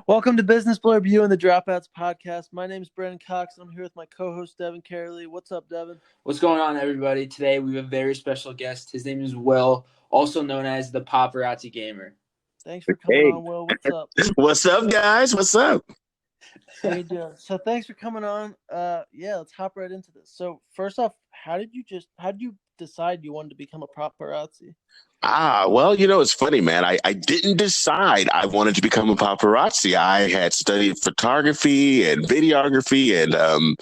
Welcome to Business Blurb, you and the Dropouts podcast. My name is Brendan Cox. I'm here with my co-host, Devin Caherly. What's up, Devin? What's going on, everybody? Today we have a very special guest. His name is Will, also known as the Paparazzi Gamer. Thanks for coming on, Will. What's up? What's up, guys? What's up? How you doing? So thanks for coming on. Let's hop right into this. So first off, how did you decide you wanted to become a paparazzi? Well, it's funny, man. I didn't decide I wanted to become a paparazzi. I had studied photography and videography, and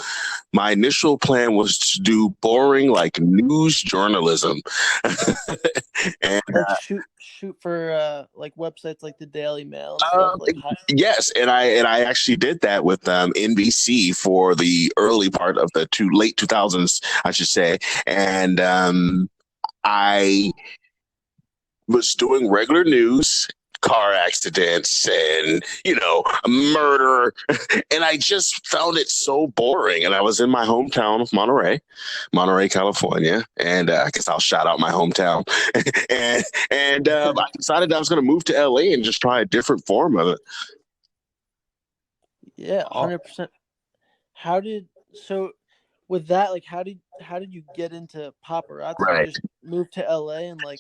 my initial plan was to do boring, like, news journalism. And shoot for like websites like the Daily Mail and stuff. Yes, and I actually did that with NBC for the early part of the late 2000s, I should say, and I was doing regular news, car accidents, and murder, and I just found it so boring. And I was in my hometown of Monterey, California, and I guess I'll shout out my hometown. and I decided I was going to move to LA and just try a different form of it. Yeah, 100%. With that, like, how did you get into paparazzi? Right. You just move to LA, and like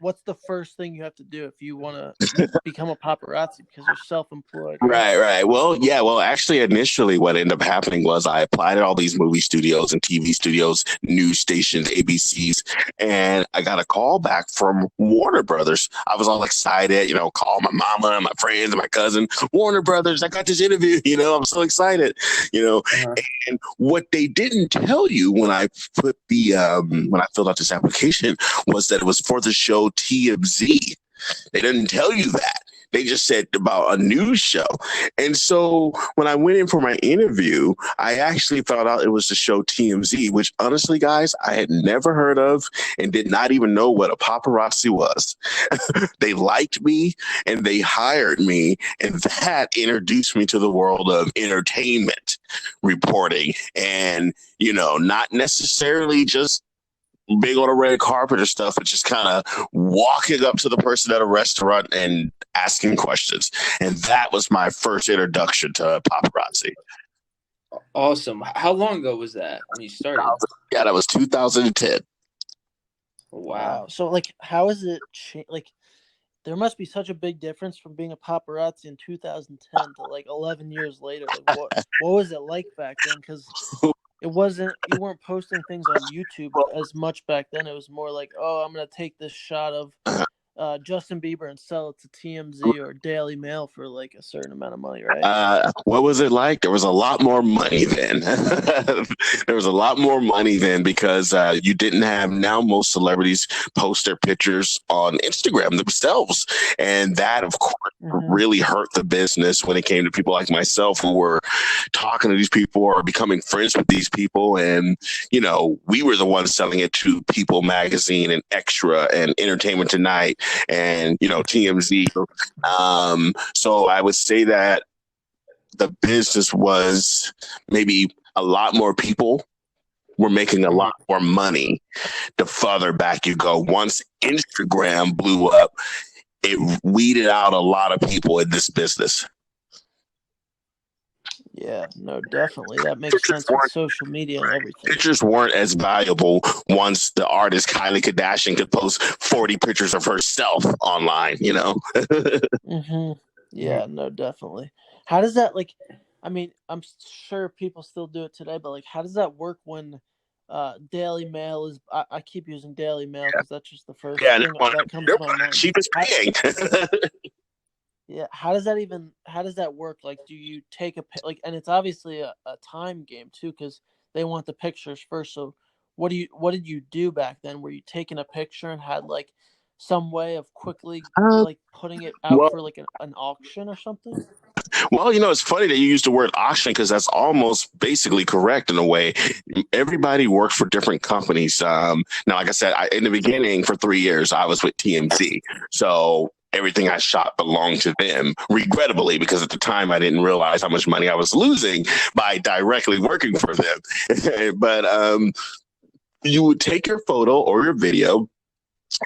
what's the first thing you have to do if you want to become a paparazzi, because you're self-employed? Right. Well, actually, initially what ended up happening was I applied at all these movie studios and TV studios, news stations, ABCs, and I got a call back from Warner Brothers. I was all excited, call my mama and my friends and my cousin. Warner Brothers, I got this interview, I'm so excited, And what they didn't tell you when I put when I filled out this application was that it was for the show TMZ. They didn't tell you that. They just said about a news show. And so when I went in for my interview, I actually found out it was the show TMZ, which honestly, guys, I had never heard of and did not even know what a paparazzi was. They liked me and they hired me, and that introduced me to the world of entertainment reporting and, not necessarily just big on a red carpet or stuff, but just kind of walking up to the person at a restaurant and asking questions. And that was my first introduction to paparazzi. Awesome. How long ago was that when you started? That was 2010. Wow. So, like, how is it like, there must be such a big difference from being a paparazzi in 2010 to like 11 years later. Like, what was it like back then? Because you weren't posting things on YouTube as much back then. It was more like, oh, I'm going to take this shot of Justin Bieber and sell it to TMZ or Daily Mail for like a certain amount of money, right? What was it like? There was a lot more money then. There was a lot more money then because you didn't have, now most celebrities post their pictures on Instagram themselves. And that, of course, really hurt the business when it came to people like myself who were talking to these people or becoming friends with these people. And, we were the ones selling it to People Magazine and Extra and Entertainment Tonight and, TMZ. So I would say that the business was maybe a lot more people were making a lot more money the farther back you go. Once Instagram blew up, it weeded out a lot of people in this business. Yeah, no, definitely. That makes sense with social media and everything. Pictures weren't as valuable once the artist Kylie Kardashian could post 40 pictures of herself online, Yeah, no, definitely. How does that, like, I mean, I'm sure people still do it today, but like, how does that work when Daily Mail is, I keep using Daily Mail because that's just the first thing that comes to my mind. Cheapest paying. Yeah, how does that work? Like, do you take and it's obviously a time game too, because they want the pictures first. So what did you do back then? Were you taking a picture and had like some way of quickly like putting it out for like an auction or something? Well, it's funny that you use the word auction because that's almost basically correct in a way. Everybody works for different companies. Now, like I said, in the beginning for 3 years, I was with TMZ. So everything I shot belonged to them, regrettably, because at the time I didn't realize how much money I was losing by directly working for them. But you would take your photo or your video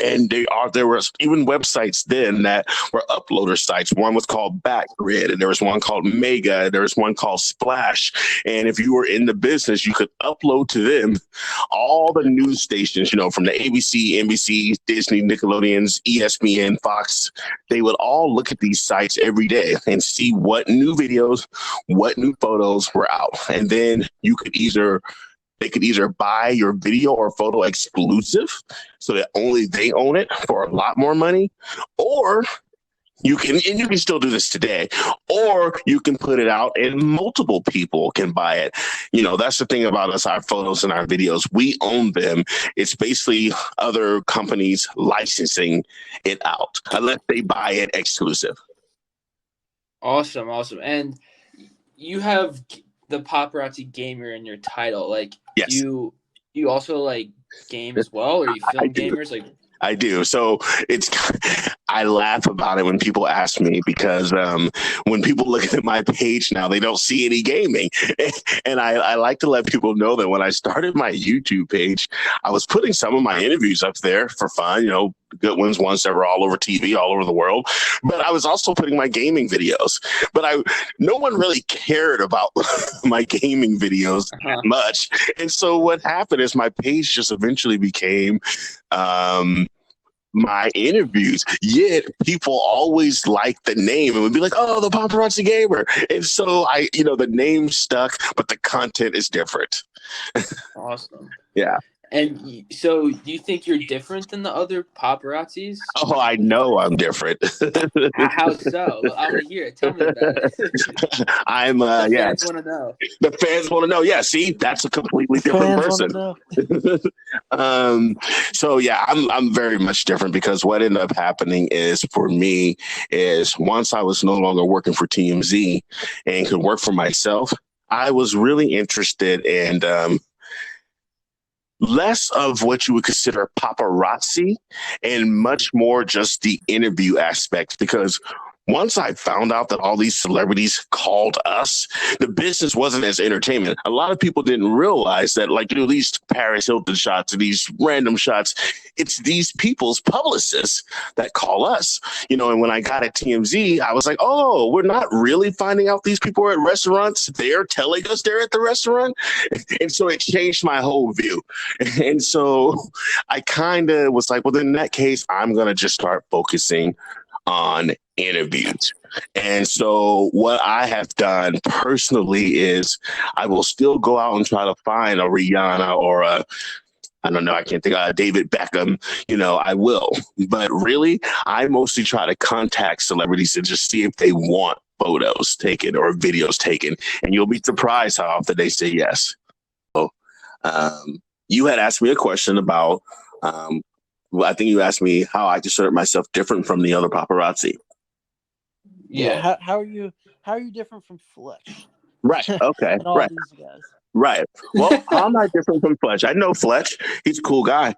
And there was even websites then that were uploader sites. One was called Backgrid, and there was one called Mega, and there was one called Splash. And if you were in the business, you could upload to them all the news stations, from the ABC, NBC, Disney, Nickelodeons, ESPN, Fox. They would all look at these sites every day and see what new videos, what new photos were out. And then they could either buy your video or photo exclusive so that only they own it for a lot more money, or you can still do this today, or you can put it out and multiple people can buy it. That's the thing about us, our photos and our videos, we own them. It's basically other companies licensing it out unless they buy it exclusive. Awesome. And you have the Paparazzi Gamer in your title. Like, yes. you also game as well, or you film gamers? I do. So I laugh about it when people ask me, because when people look at my page now, they don't see any gaming. And I like to let people know that when I started my YouTube page, I was putting some of my interviews up there for fun, good ones that were all over TV, all over the world. But I was also putting my gaming videos. But no one really cared about my gaming videos that much. And so what happened is my page just eventually became my interviews, yet people always like the name and would be like, oh, the Paparazzi Gamer. And so the name stuck, but the content is different. Awesome. Yeah. And so do you think you're different than the other paparazzis? Oh, I know I'm different. How so? I want to hear it. Tell me about it. The fans want to know. The fans want to know. Yeah, see, that's a completely different person. So yeah, I'm very much different, because what ended up happening is, for me, is once I was no longer working for TMZ and could work for myself, I was really interested in less of what you would consider paparazzi and much more just the interview aspect. Because once I found out that all these celebrities called us, the business wasn't as entertainment. A lot of people didn't realize that, these Paris Hilton shots and these random shots, it's these people's publicists that call us. And when I got at TMZ, I was like, oh, we're not really finding out these people are at restaurants. They're telling us they're at the restaurant. And so it changed my whole view. And so I kind of was like, well, then in that case, I'm going to just start focusing on interviews. And so what I have done personally is I will still go out and try to find a Rihanna or I don't know, I can't think of David Beckham, I will. But really, I mostly try to contact celebrities and just see if they want photos taken or videos taken. And you'll be surprised how often they say yes. So you had asked me a question about I think you asked me how I consider myself different from the other paparazzi. Yeah. How are you different from Fletch? Right. Okay. And all right. these guys. Right. Well, I'm not different from Fletch. I know Fletch. He's a cool guy.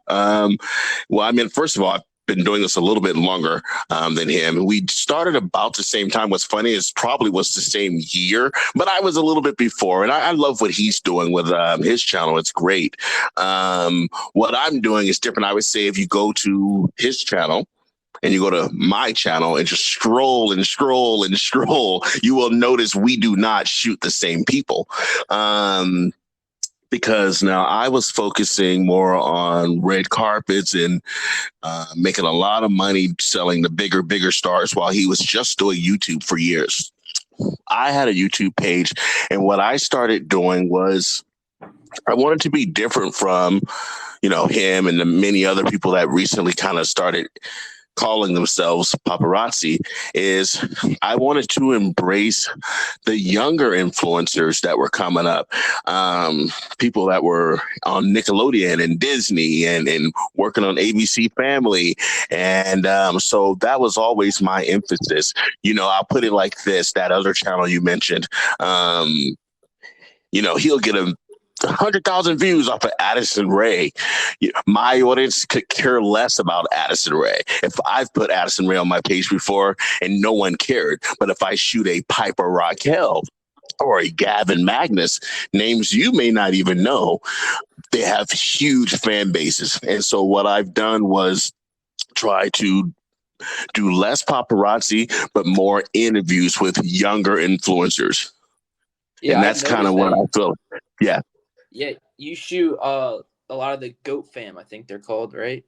First of all, I've been doing this a little bit longer than him. We started about the same time. What's funny is probably was the same year, but I was a little bit before. And I love what he's doing with his channel. It's great. What I'm doing is different. I would say if you go to his channel and you go to my channel and just scroll and scroll and scroll, you will notice we do not shoot the same people. Because now I was focusing more on red carpets and making a lot of money selling the bigger stars, while he was just doing YouTube for years. I had a YouTube page, and what I started doing was I wanted to be different from, him and the many other people that recently kind of started calling themselves paparazzi. Is I wanted to embrace the younger influencers that were coming up, people that were on Nickelodeon and Disney and working on ABC Family. And so that was always my emphasis. I'll put it like this, that other channel you mentioned, he'll get 100,000 views off of Addison Rae. My audience could care less about Addison Rae. If I've put Addison Rae on my page before and no one cared, but if I shoot a Piper Raquel or a Gavin Magnus, names you may not even know, they have huge fan bases. And so what I've done was try to do less paparazzi, but more interviews with younger influencers. Yeah, And I've that's kind of noticed what that. I feel. Yeah. Yeah, you shoot a lot of the Goat Fam, I think they're called, right?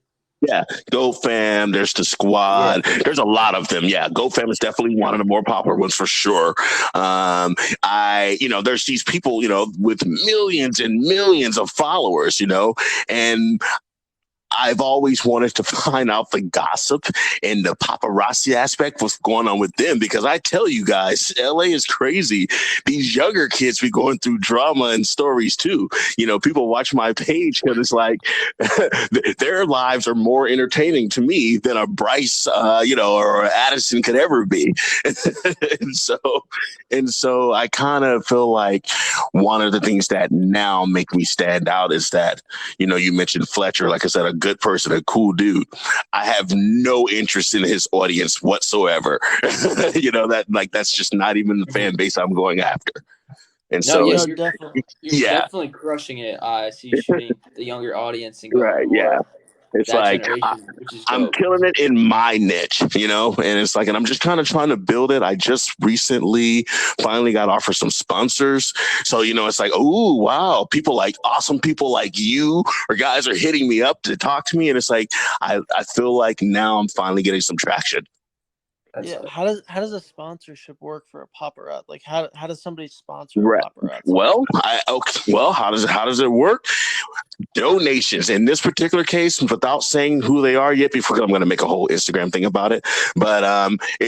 Yeah, Go Fam. There's the Yeah. Squad. There's a lot of them. Yeah, Go Fam is definitely one of the more popular ones for sure. There's these people, with millions and millions of followers, and I've always wanted to find out the gossip and the paparazzi aspect, what's going on with them, because I tell you guys, LA is crazy. These younger kids be going through drama and stories too. People watch my page because it's like their lives are more entertaining to me than a Bryce, or Addison could ever be. and so, and so I kind of feel like one of the things that now make me stand out is that, you mentioned Fletcher, like I said, a good person, a cool dude. I have no interest in his audience whatsoever. That's just not even the fan base I'm going after. And No, so yeah, No, it's, definitely. you're yeah, definitely crushing it. I see you shooting the younger audience and going right. Yeah. more It's that like generation, which is I'm dope. killing it in my niche, and it's like, and I'm just kind of trying to build it. I just recently finally got offered some sponsors. So, it's like, oh, wow. Awesome people like you or guys are hitting me up to talk to me. And it's like, I feel like now I'm finally getting some traction. That's Yeah, how does a sponsorship work for a paparazzi? Like how does somebody sponsor a Right. paparazzi? Well, how does it work? Donations in this particular case, without saying who they are yet, before I'm going to make a whole Instagram thing about it. But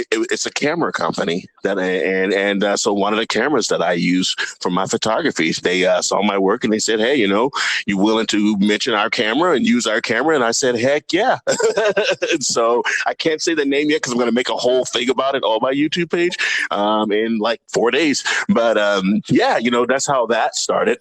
it's a camera company so one of the cameras that I use for my photography, they saw my work and they said, hey, you willing to mention our camera and use our camera? And I said, heck yeah. And so I can't say the name yet because I'm going to make a whole thing about it on my YouTube page in like 4 days. But yeah, that's how that started.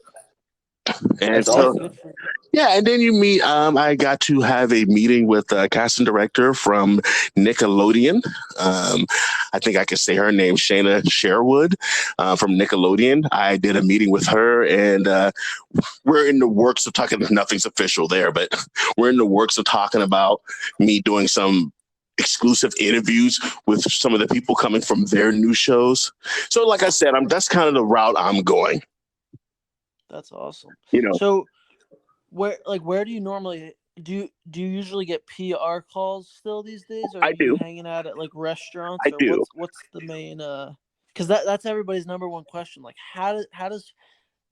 And that's Yeah, so, awesome. good for you. yeah, and then you meet. I got to have a meeting with a casting director from Nickelodeon. I think I could say her name, Shayna Sherwood, from Nickelodeon. I did a meeting with her, and we're in the works of talking. Nothing's official there, but we're in the works of talking about me doing some exclusive interviews with some of the people coming from their new shows. So, like I said, that's kind of the route I'm going. That's awesome. You know, So where do you normally do you usually get PR calls still these days? Or are I you do. hanging out at like restaurants, I or do. what's the main because that's everybody's number one question. Like how does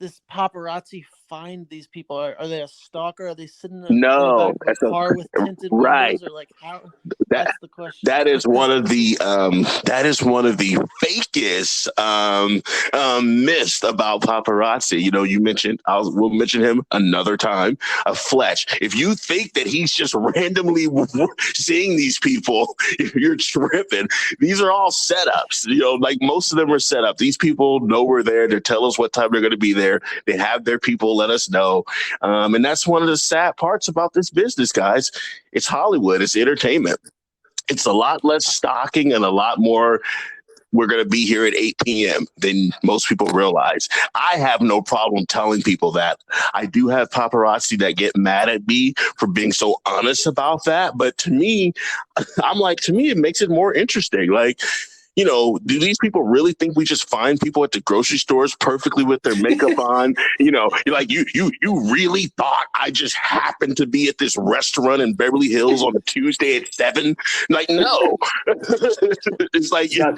this paparazzi find these people? Are they a stalker? Are they sitting in the No, back of a car with tinted right. windows, or like how? That That's the question. that is one of the fakest myths about paparazzi. You mentioned we'll mention him another time. A Fletch. If you think that he's just randomly seeing these people, you're tripping. These are all setups. Like most of them are set up. These people know we're there. They tell us what time they're going to be there. They have their people let us know, and that's one of the sad parts about this business, guys. It's Hollywood. It's entertainment. It's a lot less stalking and a lot more. We're going to be here at 8 p.m. than most people realize. I have no problem telling people that. I do have paparazzi that get mad at me for being so honest about that. But to me, it makes it more interesting. Like, do these people really think we just find people at the grocery stores perfectly with their makeup on? You're like, you really thought I just happened to be at this restaurant in Beverly Hills on a Tuesday at 7? Like, no. It's like, Yeah.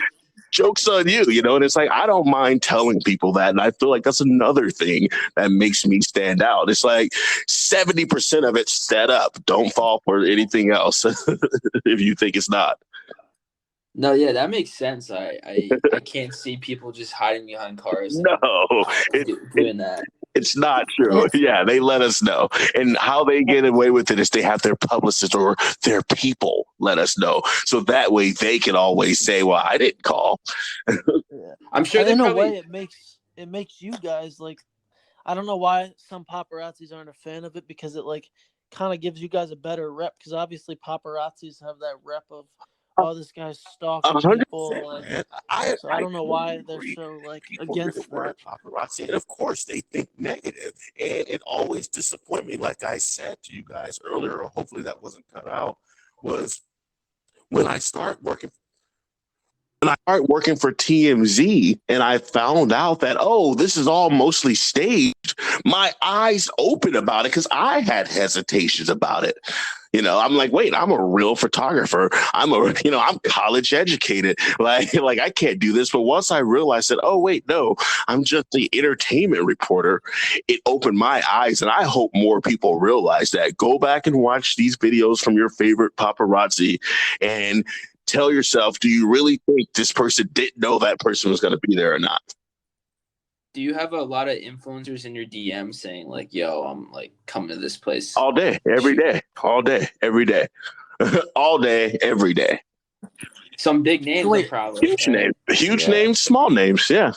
joke's on you, and it's like, I don't mind telling people that. And I feel like that's another thing that makes me stand out. It's like 70% of it's set up. Don't fall for anything else if you think it's not. No, yeah, that makes sense. I can't see people just hiding behind cars and No, it, it doing that. it's not true. Yeah, they let us know. And how they get away with it is they have their publicist or their people let us know. So that way they can always say, well, I didn't call. Yeah. I'm sure And they in a probably. way, it makes you guys like. I don't know why some paparazzis aren't a fan of it, because it like kind of gives you guys a better rep, because obviously paparazzis have that rep of, oh, this guy's stalking 100%, people, and man. so I don't know Totally why they're agree. so like People hear the against word that. paparazzi, and of course they think negative, and it always disappoints me. Like I said to you guys earlier, or hopefully that wasn't cut out. was when I start working for TMZ and I found out that, oh, this is all mostly staged, my eyes open about it because I had hesitations about it. I'm like, wait, I'm a real photographer. I'm college educated. Like I can't do this. But once I realized that, oh, wait, no, I'm just the entertainment reporter, it opened my eyes. And I hope more people realize that. Go back and watch these videos from your favorite paparazzi and tell yourself, do you really think this person didn't know that person was going to be there or not? Do you have a lot of influencers in your DM saying like, yo, I'm like coming to this place? All day, every day, all day, every day, all day, every day. Some big names, Wait, probably. Huge names, small names. Yeah.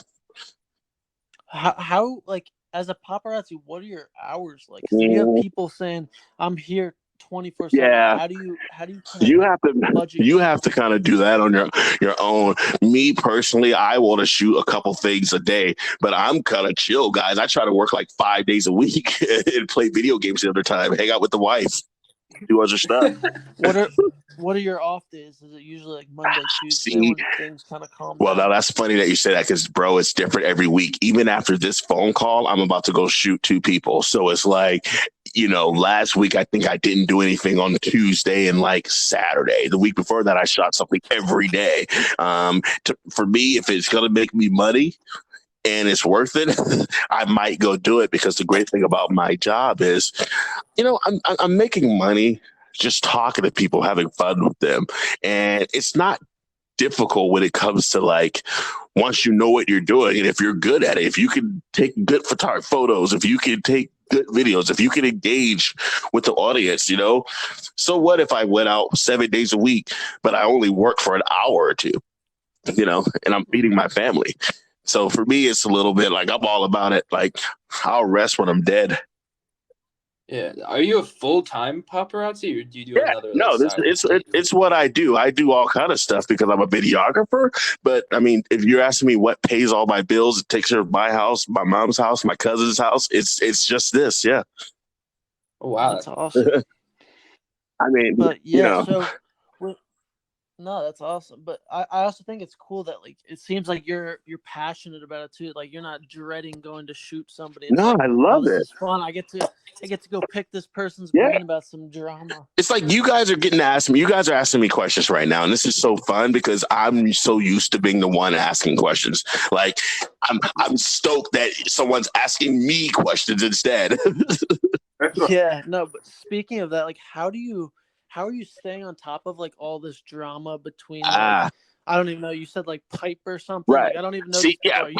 How like as a paparazzi, what are your hours like? 'Cause you have people saying, I'm here 24/7. Yeah. How do you you have to kind of do that on your own. Me personally, I want to shoot a couple things a day, but I'm kind of chill, guys. I try to work like 5 days a week and play video games the other time, hang out with the wife, do other stuff. What are your off days? Is it usually like Monday, Tuesday when things kind of calm Well, down? now that's funny that you say that because, bro, it's different every week. Even after this phone call, I'm about to go shoot 2 people. So it's like, last week, I think I didn't do anything on Tuesday and like Saturday. The week before that, I shot something every day. For me, if it's going to make me money and it's worth it, I might go do it, because the great thing about my job is, I'm making money just talking to people, having fun with them. And it's not difficult when it comes to like, once you know what you're doing and if you're good at it, if you can take good photos, if you can take good videos, if you can engage with the audience, so what if I went out 7 days a week, but I only work for an hour or two, and I'm feeding my family. So for me, it's a little bit like, I'm all about it. Like, I'll rest when I'm dead. Yeah. Are you a full-time paparazzi, or do you do another? No, it's what I do. I do all kind of stuff because I'm a videographer. But I mean, if you're asking me what pays all my bills, it takes care of my house, my mom's house, my cousin's house. It's just this. Yeah. Oh, wow. That's awesome. I mean, but yeah, no, that's awesome. But I also think it's cool that like it seems like you're passionate about it too. Like you're not dreading going to shoot somebody. It's no, like, I love it. This is fun. I get to go pick this person's brain about some drama. It's like you guys are getting to ask me. You guys are asking me questions right now, and this is so fun because I'm so used to being the one asking questions. Like I'm stoked that someone's asking me questions instead. Yeah, no. But speaking of that, like, how are you staying on top of like all this drama between like, I don't even know. You said like Piper or something. Right. Like, I don't even know. See, yeah,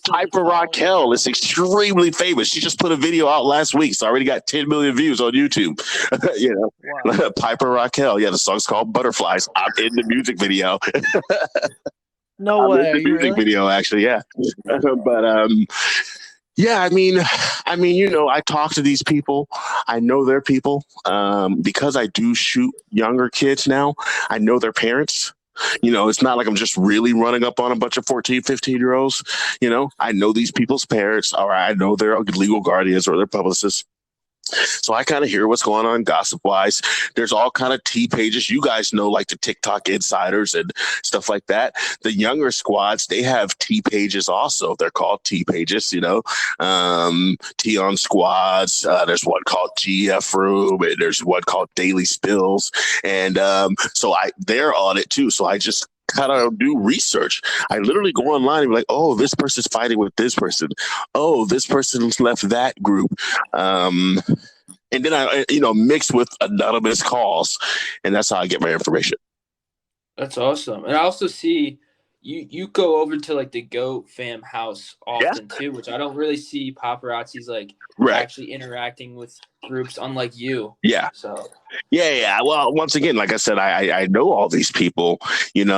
Piper Raquel is extremely famous. She just put a video out last week. So I already got 10 million views on YouTube. Wow. Piper Raquel. Yeah, the song's called Butterflies. I'm in the music video. No way. I'm in the music video, actually. Yeah. But yeah, I mean, I talk to these people. I know their people because I do shoot younger kids now. I know their parents. It's not like I'm just really running up on a bunch of 14, 15-year-olds. I know these people's parents, or I know their legal guardians or their publicists. So I kind of hear what's going on gossip-wise. There's all kind of T pages. You guys know, like the TikTok insiders and stuff like that. The younger squads, they have T pages also. They're called T pages, T on squads. There's one called GF Room, and there's one called Daily Spills. And so they're on it too. So I just kind of do research. I literally go online and be like, oh, this person's fighting with this person. Oh, this person's left that group. And then I, mix with anonymous calls, and that's how I get my information. That's awesome. And I also see you go over to like the Goat fam house often too, which I don't really see paparazzis like actually interacting with groups unlike you. Yeah. So yeah. Well, once again, like I said, I know all these people, and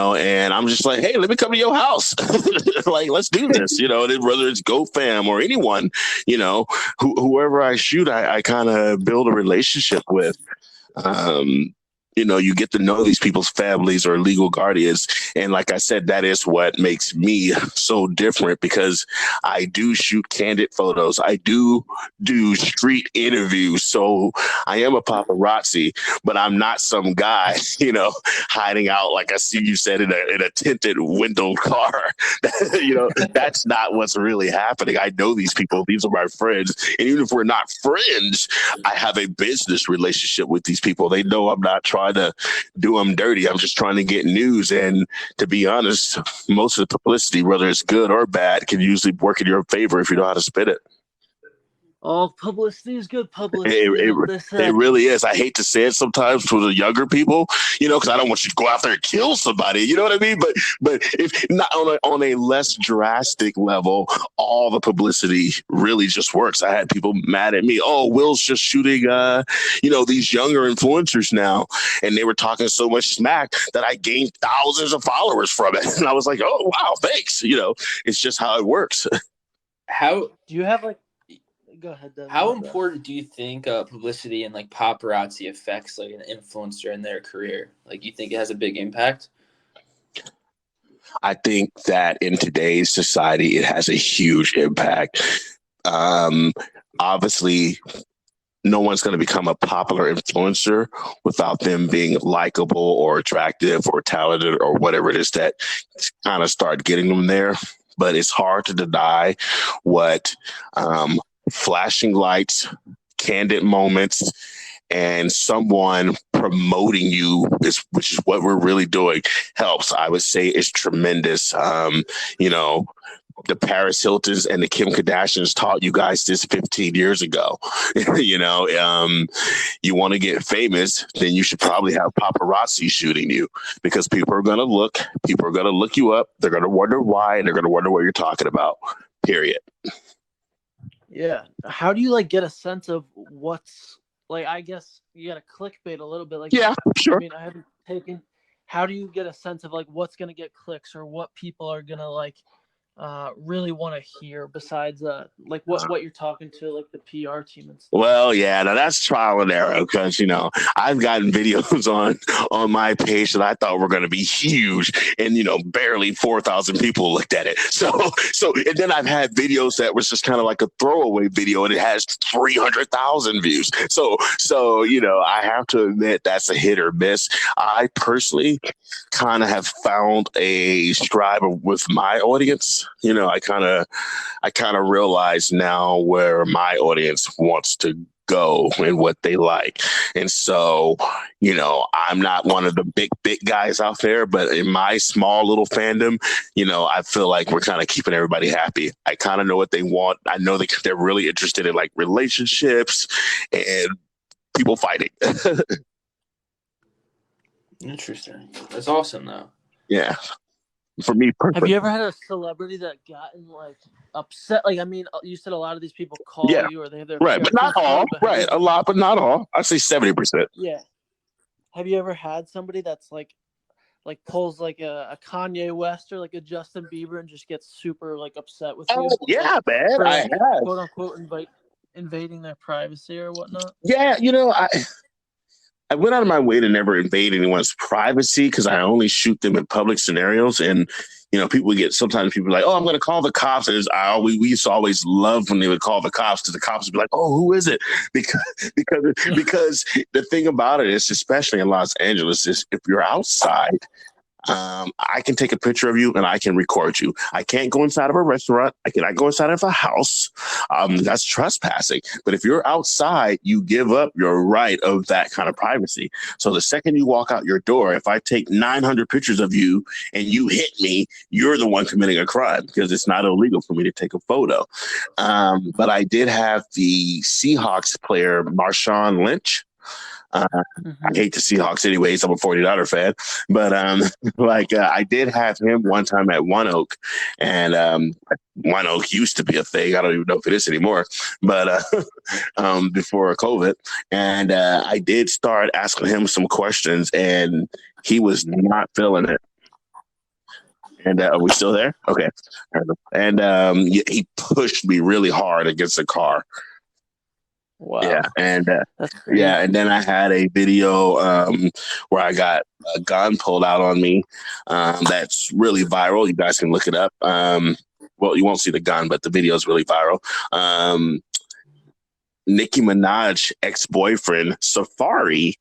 I'm just like, hey, let me come to your house. Like, let's do this, and whether it's Goat fam or anyone, whoever I shoot, I kind of build a relationship with. you get to know these people's families or legal guardians. And like I said, that is what makes me so different, because I do shoot candid photos. I do street interviews. So I am a paparazzi, but I'm not some guy, hiding out, like I see you said, in a tinted window car. That's not what's really happening. I know these people. These are my friends. And even if we're not friends, I have a business relationship with these people. They know I'm not trying to do them dirty. I'm just trying to get news. And to be honest, most of the publicity, whether it's good or bad, can usually work in your favor if you know how to spin it. All publicity is good publicity. It really is. I hate to say it sometimes to the younger people, because I don't want you to go out there and kill somebody. You know what I mean? But if not on a less drastic level, all the publicity really just works. I had people mad at me. Oh, Will's just shooting, these younger influencers now, and they were talking so much smack that I gained thousands of followers from it. And I was like, oh wow, thanks. It's just how it works. How do you have Go ahead, Devin. How important do you think publicity and paparazzi affects an influencer in their career? You think it has a big impact? I think that in today's society, it has a huge impact. Obviously, no one's going to become a popular influencer without them being likable or attractive or talented or whatever it is that kind of start getting them there. But it's hard to deny what flashing lights, candid moments, and someone promoting you, which is what we're really doing, helps. I would say it's tremendous. The Paris Hiltons and the Kim Kardashians taught you guys this 15 years ago. You want to get famous, then you should probably have paparazzi shooting you, because people are going to look you up. They're going to wonder why, and they're going to wonder what you're talking about, period. Yeah. How do you get a sense of what's I guess you got to clickbait a little bit. Yeah, sure. I mean, I haven't taken. How do you get a sense of what's going to get clicks, or what people are going to really want to hear, besides what you're talking to the PR team and stuff? Well, yeah, now that's trial and error, because I've gotten videos on my page that I thought were going to be huge, and barely 4,000 people looked at it. So and then I've had videos that was just kind of like a throwaway video, and it has 300,000 views. So I have to admit that's a hit or miss. I personally kind of have found a stride with my audience. I kind of realize now where my audience wants to go and what they like. And so, I'm not one of the big guys out there, but in my small little fandom, I feel like we're kind of keeping everybody happy. I kind of know what they want. I know they're really interested in relationships and people fighting. Interesting. That's awesome, though. Yeah. For me, have you ever had a celebrity that gotten upset? You said a lot of these people call you, or they have their right, but not all. Right, a lot, but not all. I'd say 70%. Yeah. Have you ever had somebody that's pulls a Kanye West or a Justin Bieber and just gets super upset with you? Yeah, man. For, I have, quote unquote, invading their privacy or whatnot. Yeah, I went out of my way to never invade anyone's privacy, because I only shoot them in public scenarios. And, sometimes people are like, oh, I'm going to call the cops. And we used to always love when they would call the cops, because the cops would be like, oh, who is it? Because the thing about it is, especially in Los Angeles, is if you're outside, I can take a picture of you and I can record you. I can't go inside of a restaurant. I cannot go inside of a house. That's trespassing. But if you're outside, you give up your right of that kind of privacy. So the second you walk out your door, if I take 900 pictures of you and you hit me, you're the one committing a crime, because it's not illegal for me to take a photo. But I did have the Seahawks player, Marshawn Lynch. I hate the Seahawks anyways. I'm a 49er fan. But I did have him one time at One Oak. And One Oak used to be a thing. I don't even know if it is anymore. But before COVID. And I did start asking him some questions, and he was not feeling it. And are we still there? Okay. And he pushed me really hard against the car. Wow, and that's crazy. and then I had a video where I got a gun pulled out on me. That's really viral. You guys can look it up. Well, you won't see the gun, but the video is really viral. Nicki Minaj ex-boyfriend Safari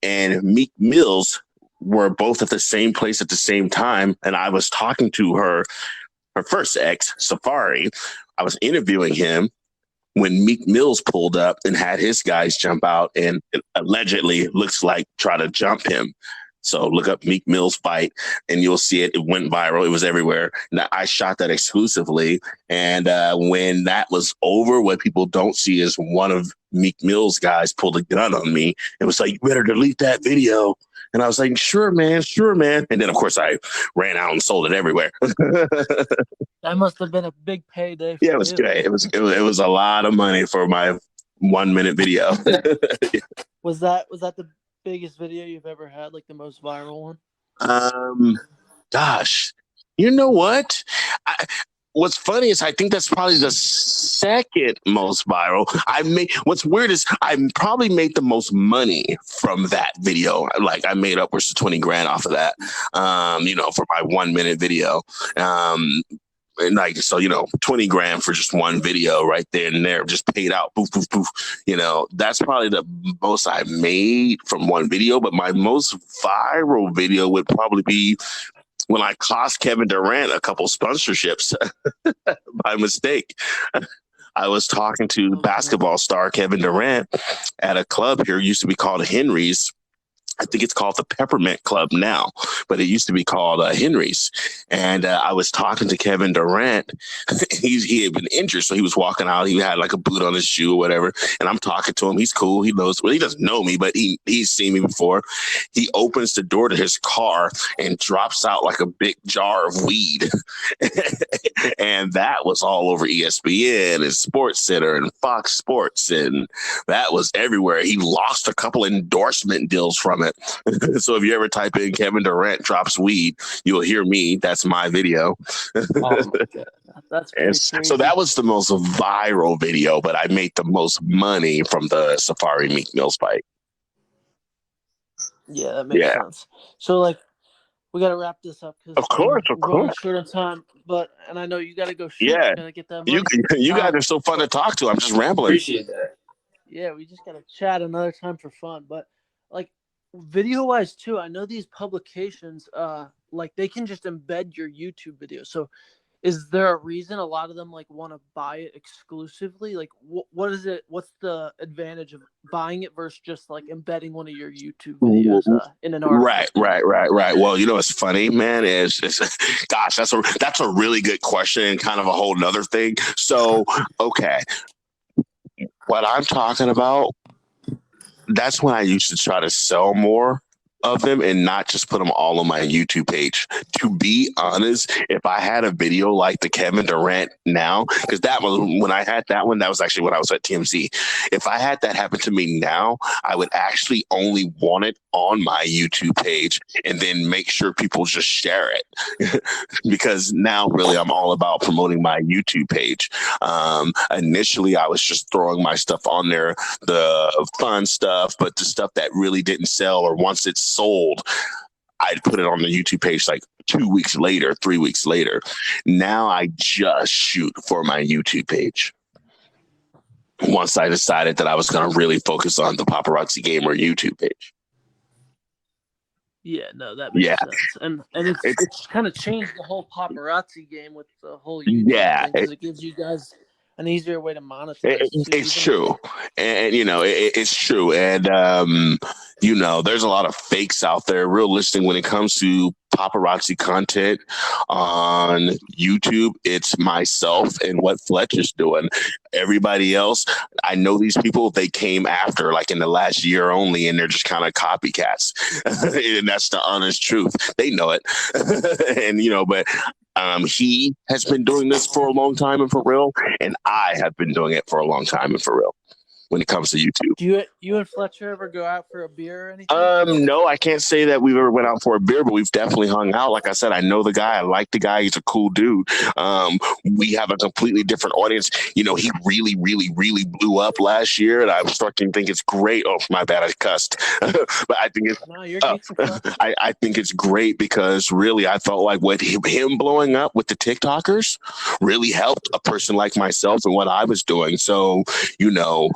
and Meek Mills were both at the same place at the same time, and I was talking to her first ex, Safari. I was interviewing him when Meek Mills pulled up and had his guys jump out and it allegedly looks like try to jump him. So look up Meek Mill's fight and you'll see it. It went viral. It was everywhere. And I shot that exclusively. And when that was over, what people don't see is one of Meek Mill's guys pulled a gun on me and was like, "You better delete that video." And I was like, sure, man. And then, of course, I ran out and sold it everywhere. That must have been a big payday. Yeah, it was great. It was a lot of money for my 1 minute video. Was that the biggest video you've ever had, like the most viral one? Gosh, you know what? What's funny is I think that's probably the second most viral. What's weird is I probably made the most money from that video. Like I made upwards of 20 grand off of that. For my 1 minute video. And like, so, 20 grand for just one video right there and there, just paid out, poof, poof, poof. That's probably the most I made from one video. But my most viral video would probably be when I cost Kevin Durant a couple sponsorships by mistake. I was talking to basketball star Kevin Durant at a club here, used to be called Henry's. I think it's called the Peppermint Club now, but it used to be called Henry's. And I was talking to Kevin Durant. He had been injured, so he was walking out. He had like a boot on his shoe or whatever. And I'm talking to him. He's cool. He knows. Well, he doesn't know me, but he's seen me before. He opens the door to his car and drops out like a big jar of weed. And that was all over ESPN and Sports Center and Fox Sports. And that was everywhere. He lost a couple endorsement deals from it. So if you ever type in Kevin Durant drops weed, you'll hear me. That's my video. Oh my God. That's crazy. So that was the most viral video, but I made the most money from the Safari Meek Mills fight. Yeah, that makes sense. So like, we got to wrap this up because of course, we're short on time. And I know you got to go shoot. Yeah, you got to get that money. You guys are so fun to talk to. I'm just rambling. Appreciate that. Yeah, we just got to chat another time for fun. But like video wise too, I know these publications, like they can just embed your YouTube video. So is there a reason a lot of them like want to buy it exclusively? Like what is it? What's the advantage of buying it versus just like embedding one of your YouTube videos in an article? Right. Well, it's funny, man. Gosh, that's a really good question and kind of a whole nother thing. So, okay, what I'm talking about, that's when I used to try to sell more of them and not just put them all on my YouTube page. To be honest, if I had a video like the Kevin Durant now, because that was when I had that one, that was actually when I was at TMZ. If I had that happen to me now, I would actually only want it on my YouTube page and then make sure people just share it. Because now really I'm all about promoting my YouTube page. Initially, I was just throwing my stuff on there, the fun stuff, but the stuff that really didn't sell or once it's sold, I'd put it on the YouTube page like 2 weeks later, 3 weeks later. Now I just shoot for my YouTube page. Once I decided that I was going to really focus on the Paparazzi Gamer YouTube page. Yeah, no, that makes sense. And it's kind of changed the whole paparazzi game with the whole YouTube thing, because it gives you guys an easier way to monetize. It's true. And, it's true. And, there's a lot of fakes out there. Realistic when it comes to paparazzi content on YouTube, it's myself and what Fletch is doing. Everybody else, I know these people, they came after like in the last year only, and they're just kind of copycats. And that's the honest truth. They know it. And, but he has been doing this for a long time and for real, and I have been doing it for a long time and for real. when it comes to YouTube. Do you and Fletcher ever go out for a beer or anything? No, I can't say that we've ever went out for a beer, but we've definitely hung out. Like I said, I know the guy. I like the guy. He's a cool dude. We have a completely different audience. You know, he really, really, really blew up last year, and I'm starting to think it's great. Oh, my bad, I cussed. But I think it's No, you're good. I think it's great because really, I felt like what him blowing up with the TikTokers really helped a person like myself and what I was doing. So, you know,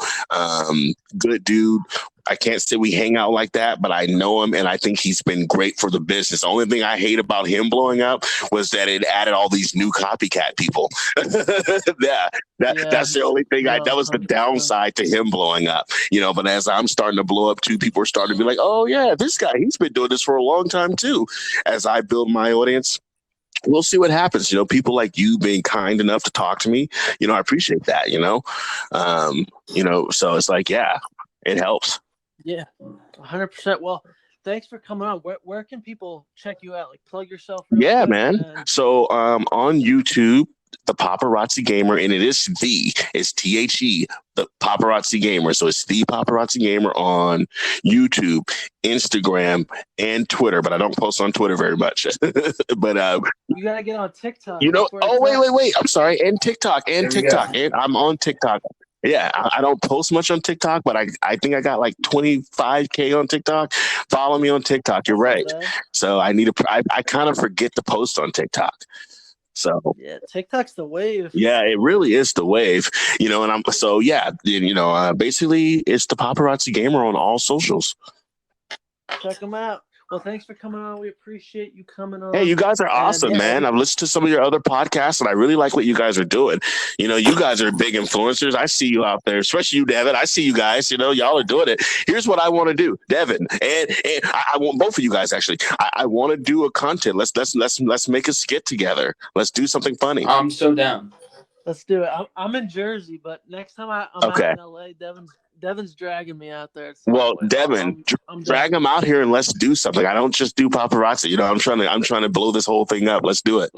good dude. I can't say we hang out like that, but I know him, and I think he's been great for the business. The only thing I hate about him blowing up was that it added all these new copycat people. That's the only thing. That was the 100%. downside to him blowing up. You know, but as I'm starting to blow up too, people are starting to be like, "Oh yeah, this guy, he's been doing this for a long time too." As I build my audience, we'll see what happens. You know, people like you being kind enough to talk to me, you know, I appreciate that. So it's like, yeah, it helps. Yeah, 100%. Well, thanks for coming on. Where can people check you out? Like, plug yourself. Yeah, man. So on YouTube, the Paparazzi Gamer, and it's THE, the Paparazzi Gamer. So it's the Paparazzi Gamer on YouTube, Instagram, and Twitter. But I don't post on Twitter very much. But you gotta get on TikTok. You know? Oh, wait. I'm sorry. And TikTok. And I'm on TikTok. Yeah, I don't post much on TikTok, but I think I got like 25K on TikTok. Follow me on TikTok. You're right. So I kind of forget to post on TikTok. So yeah, TikTok's the wave. Yeah, it really is the wave. You know, and basically it's the Paparazzi Gamer on all socials. Check them out. Well, thanks for coming on. We appreciate you coming on. Hey, you guys are awesome, man. I've listened to some of your other podcasts, and I really like what you guys are doing. You know, you guys are big influencers. I see you out there, especially you, Devin. I see you guys. You know, y'all are doing it. Here's what I want to do, Devin, and I want both of you guys actually. I want to do a content. Let's make a skit together. Let's do something funny. I'm so down. Let's do it. I'm in Jersey, but next time I'm out in LA, Devin's dragging me out there. Well, Devin, drag him out here and let's do something. I don't just do paparazzi. You know, I'm trying to blow this whole thing up. Let's do it.